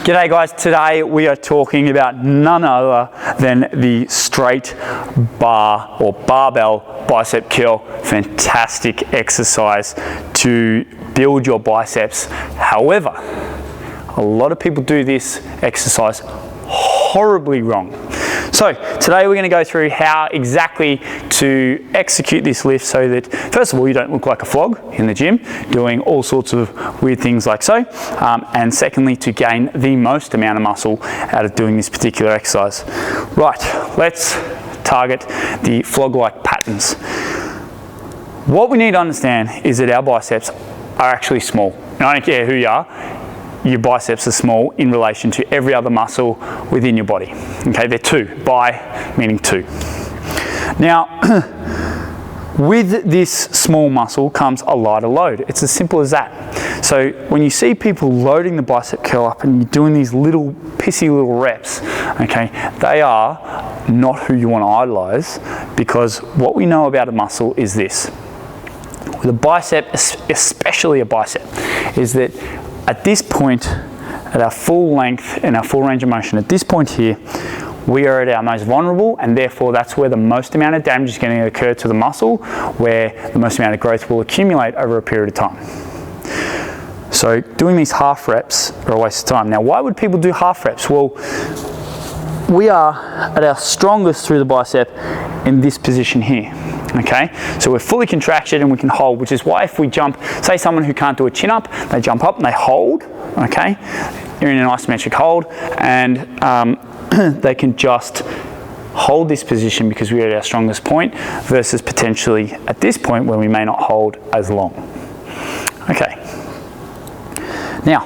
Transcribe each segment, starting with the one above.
G'day guys, today we are talking about none other than the straight bar or barbell bicep curl. Fantastic exercise to build your biceps. However, a lot of people do this exercise horribly wrong. So today we're going to go through how exactly to execute this lift so that first of all you don't look like a flog in the gym doing all sorts of weird things like so, and secondly to gain the most amount of muscle out of doing this particular exercise. Right, let's target the flog-like patterns. What we need to understand is that our biceps are actually small. And I don't care who you are, your biceps are small in relation to every other muscle within your body. Okay, they're two, bi meaning two. Now, with this small muscle comes a lighter load. It's as simple as that. So when you see people loading the bicep curl up and you're doing these little pissy little reps, okay, they are not who you want to idolize, because what we know about a muscle is this. With a bicep, especially a bicep, is that at this point, at our full length and our full range of motion, at this point here, we are at our most vulnerable, and therefore that's where the most amount of damage is going to occur to the muscle, where the most amount of growth will accumulate over a period of time. So doing these half reps are a waste of time. Now, why would people do half reps? Well, we are at our strongest through the bicep in this position here. Okay, so we're fully contracted and we can hold, which is why if we jump, say someone who can't do a chin up, they jump up and they hold, okay, you're in an isometric hold, and they can just hold this position because we're at our strongest point, versus potentially at this point where we may not hold as long. Okay, now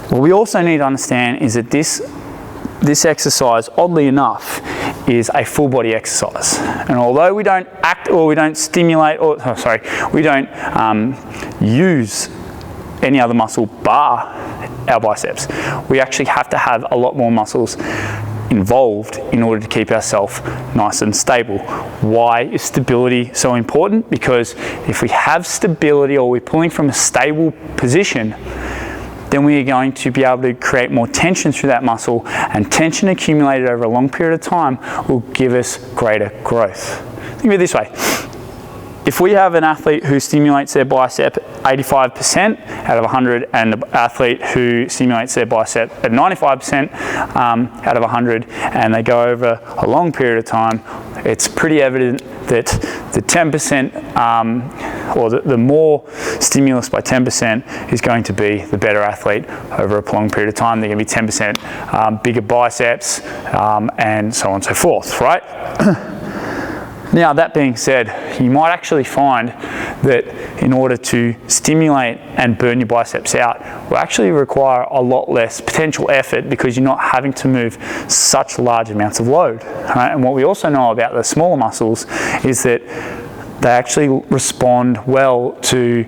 what we also need to understand is that this exercise, oddly enough, is a full body exercise. And although we don't act, or we don't stimulate, or we don't use any other muscle bar our biceps, we actually have to have a lot more muscles involved in order to keep ourselves nice and stable. Why is stability so important? Because if we have stability, or we're pulling from a stable position, then we are going to be able to create more tension through that muscle, and tension accumulated over a long period of time will give us greater growth. Think of it this way. If we have an athlete who stimulates their bicep 85% out of 100, and an athlete who stimulates their bicep at 95% out of 100, and they go over a long period of time, it's pretty evident that the 10%, or the more stimulus by 10% is going to be the better athlete over a prolonged period of time. They're going to be 10% bigger biceps, and so on and so forth, right? Now, that being said, you might actually find that in order to stimulate and burn your biceps out will actually require a lot less potential effort, because you're not having to move such large amounts of load. Right? And what we also know about the smaller muscles is that they actually respond well to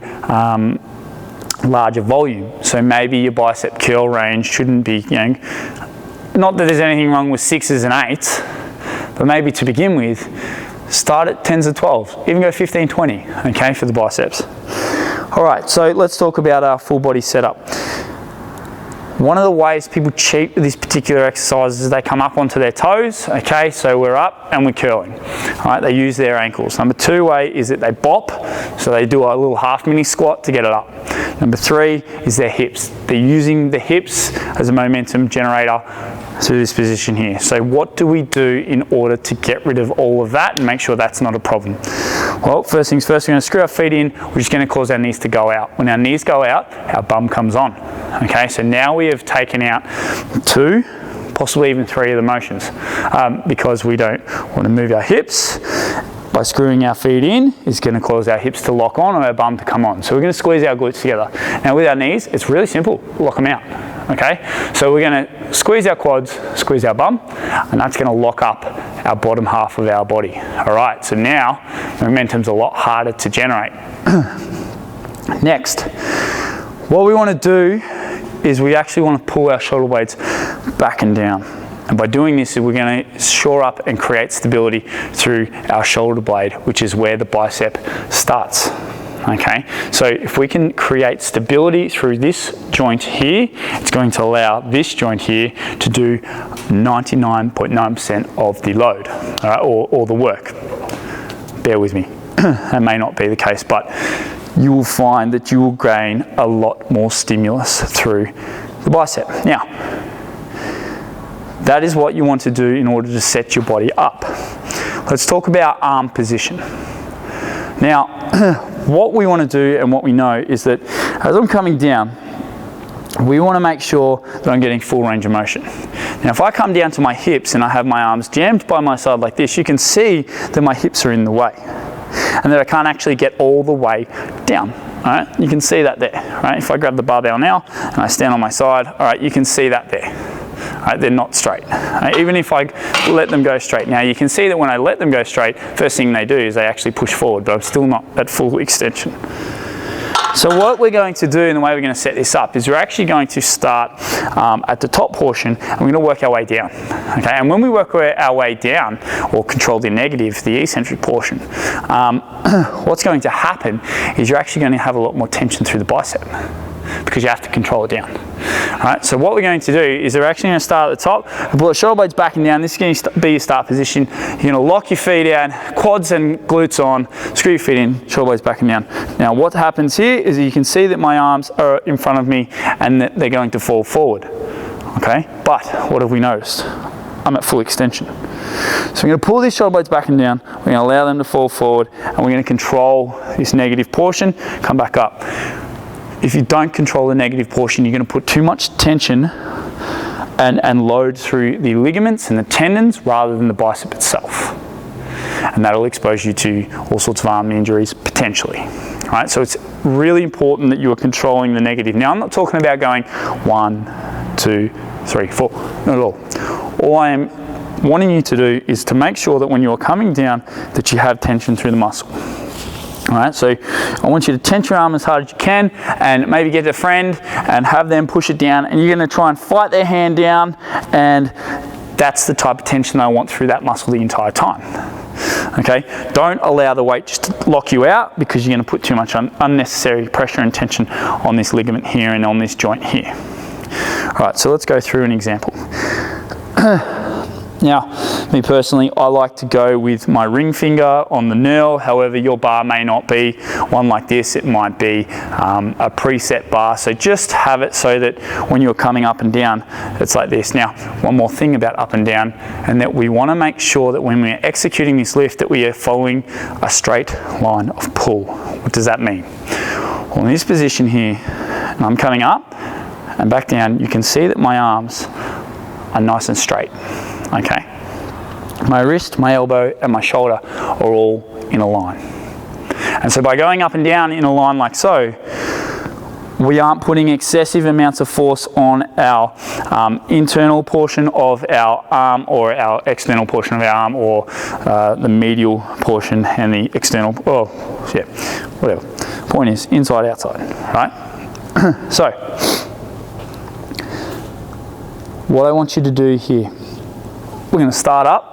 larger volume. So maybe your bicep curl range shouldn't be, not that there's anything wrong with 6s and 8s, but maybe to begin with, start at 10s or 12s, even go 15, 20, okay, for the biceps. All right, so let's talk about our full body setup. One of the ways people cheat with this particular exercise is they come up onto their toes, okay, so we're up and we're curling. All right, they use their ankles. Number two way is that they bop, so they do a little half mini squat to get it up. Number three is their hips. They're using the hips as a momentum generator through this position here. So what do we do in order to get rid of all of that and make sure that's not a problem? Well, first things first, we're going to screw our feet in, which is going to cause our knees to go out. When our knees go out, our bum comes on. Okay, so now we have taken out 2, possibly even 3 of the motions, because we don't want to move our hips. By screwing our feet in is going to cause our hips to lock on, or our bum to come on. So we're going to squeeze our glutes together. Now with our knees, it's really simple, lock them out. Okay, so we're going to squeeze our quads, squeeze our bum, and that's going to lock up our bottom half of our body. All right, so now momentum's a lot harder to generate. Next, what we want to do is we actually want to pull our shoulder blades back and down. And by doing this, we're going to shore up and create stability through our shoulder blade, which is where the bicep starts. okay? So if we can create stability through this joint here, it's going to allow this joint here to do 99.9% of the load, all right, or the work. Bear with me. That may not be the case, but you will find that you will gain a lot more stimulus through the bicep. Now, that is what you want to do in order to set your body up. Let's talk about arm position. Now, what we want to do and what we know is that as I'm coming down, we want to make sure that I'm getting full range of motion. Now, if I come down to my hips and I have my arms jammed by my side like this, you can see that my hips are in the way and that I can't actually get all the way down. All right, you can see that there. Right? If I grab the barbell now and I stand on my side, all right, you can see that there. Right, they're not straight. Right, even if I let them go straight. Now you can see that when I let them go straight, first thing they do is they actually push forward, but I'm still not at full extension. So what we're going to do and the way we're going to set this up is we're actually going to start at the top portion and we're going to work our way down. Okay, and when we work our way down or control the negative, the eccentric portion, what's going to happen is you're actually going to have a lot more tension through the bicep, because you have to control it down. All right, so what we're going to do is we're actually going to start at the top, pull the shoulder blades back and down. This is going to be your start position. You're going to lock your feet out, quads and glutes on, screw your feet in, shoulder blades back and down. Now what happens here is that you can see that my arms are in front of me and that they're going to fall forward. Okay, but what have we noticed? I'm at full extension. So I'm going to pull these shoulder blades back and down. We're going to allow them to fall forward and we're going to control this negative portion, come back up. If you don't control the negative portion, you're going to put too much tension and load through the ligaments and the tendons rather than the bicep itself. And that'll expose you to all sorts of arm injuries potentially. All right, so it's really important that you are controlling the negative. Now, I'm not talking about going 1, 2, 3, 4, not at all. All I am wanting you to do is to make sure that when you're coming down that you have tension through the muscle. All right, so I want you to tense your arm as hard as you can and maybe get a friend and have them push it down, and you're going to try and fight their hand down, and that's the type of tension I want through that muscle the entire time. Okay, don't allow the weight just to lock you out, because you're going to put too much unnecessary pressure and tension on this ligament here and on this joint here. All right, so let's go through an example. Now, me personally, I like to go with my ring finger on the knurl. However, your bar may not be one like this. It might be a preset bar. So just have it so that when you're coming up and down, it's like this. Now, one more thing about up and down, and that we want to make sure that when we're executing this lift that we are following a straight line of pull. What does that mean? Well, in this position here, and I'm coming up and back down, you can see that my arms are nice and straight. Okay, my wrist, my elbow and my shoulder are all in a line. And so by going up and down in a line like so, we aren't putting excessive amounts of force on our internal portion of our arm or our external portion of our arm, or the medial portion and the external, oh yeah, whatever. Point is inside, outside, right? So, what I want you to do here, we're going to start up.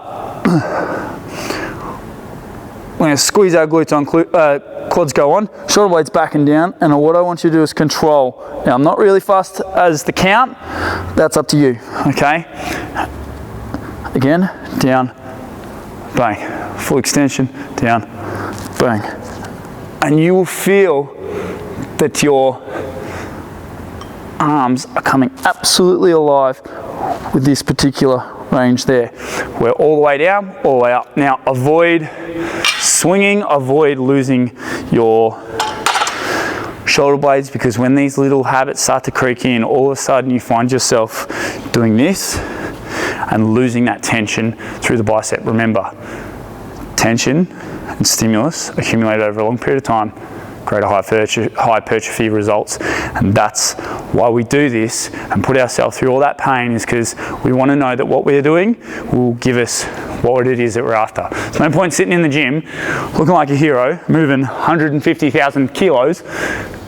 We're going to squeeze our glutes on, quads go on, shoulder blades back and down, and what I want you to do is control. Now, I'm not really fast as the count, that's up to you, okay? Again, down, bang, full extension, down, bang. And you will feel that your arms are coming absolutely alive with this particular range there. We're all the way down, all the way up. Now avoid swinging, avoid losing your shoulder blades, because when these little habits start to creak in, all of a sudden you find yourself doing this and losing that tension through the bicep. Remember, tension and stimulus accumulated over a long period of time create a hypertrophy results, and that's why we do this and put ourselves through all that pain, is because we want to know that what we're doing will give us what it is that we're after. There's no point sitting in the gym looking like a hero, moving 150,000 kilos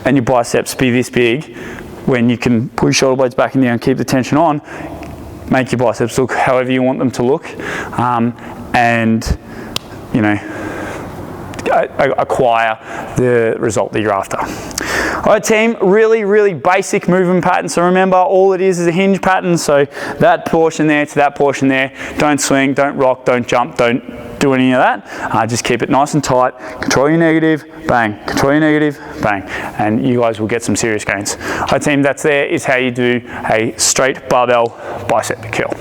and your biceps be this big, when you can pull your shoulder blades back and down, keep the tension on, make your biceps look however you want them to look, and you know, acquire the result that you're after. All right, team, really basic movement pattern. So remember, all it is a hinge pattern. So that portion there to that portion there. Don't swing, don't rock, don't jump, don't do any of that. Just keep it nice and tight. Control your negative, bang. Control your negative, bang. And you guys will get some serious gains. All right, team, that's there is how you do a straight barbell bicep curl.